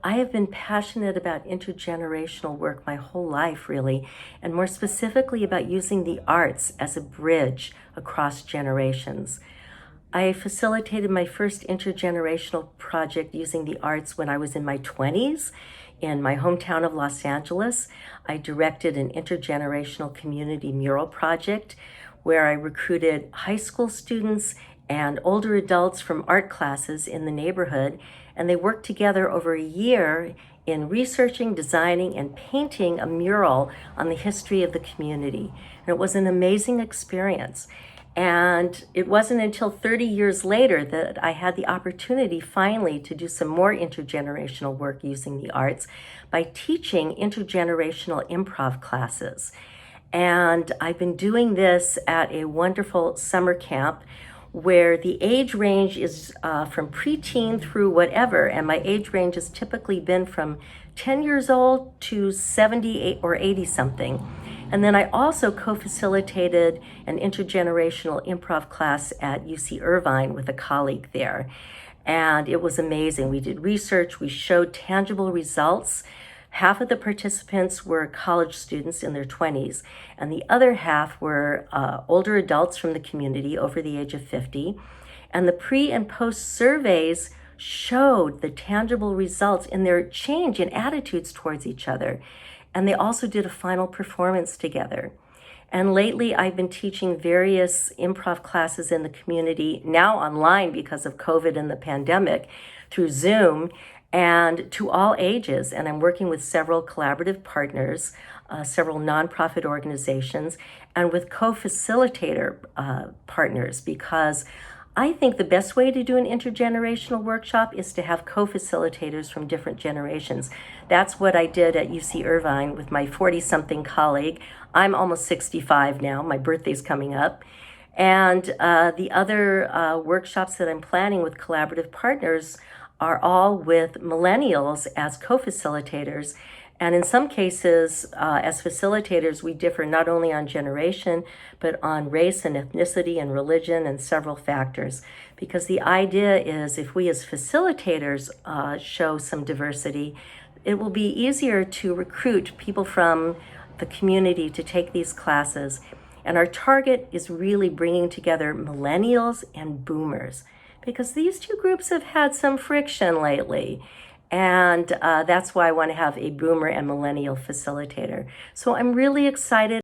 I have been passionate about intergenerational work my whole life, really, and more specifically about using the arts as a bridge across generations. I facilitated my first intergenerational project using the arts when I was in my 20s in my hometown of Los Angeles. I directed an intergenerational community mural project where I recruited high school students and older adults from art classes in the neighborhood, and they worked together over a year in researching, designing, and painting a mural on the history of the community. And it was an amazing experience. And it wasn't until 30 years later that I had the opportunity finally to do some more intergenerational work using the arts by teaching intergenerational improv classes. And I've been doing this at a wonderful summer camp where the age range is from preteen through whatever, and my age range has typically been from 10 years old to 78 or 80 something. And then I also co-facilitated an intergenerational improv class at UC Irvine with a colleague there. And it was amazing. We did research, we showed tangible results. Half of the participants were college students in their 20s, and the other half were older adults from the community over the age of 50. And the pre and post surveys showed the tangible results in their change in attitudes towards each other. And they also did a final performance together. And lately, I've been teaching various improv classes in the community, now online because of COVID and the pandemic, through Zoom, and to all ages. And I'm working with several collaborative partners, several nonprofit organizations, and with co-facilitator partners, because I think the best way to do an intergenerational workshop is to have co-facilitators from different generations. That's what I did at UC Irvine with my 40-something colleague. I'm almost 65 now. My birthday's coming up. And the other workshops that I'm planning with collaborative partners are all with millennials as co-facilitators. And in some cases, as facilitators, we differ not only on generation, but on race and ethnicity and religion and several factors. Because the idea is if we as facilitators show some diversity, it will be easier to recruit people from the community to take these classes. And our target is really bringing together millennials and boomers, because these two groups have had some friction lately. And that's why I want to have a boomer and millennial facilitator. So I'm really excited.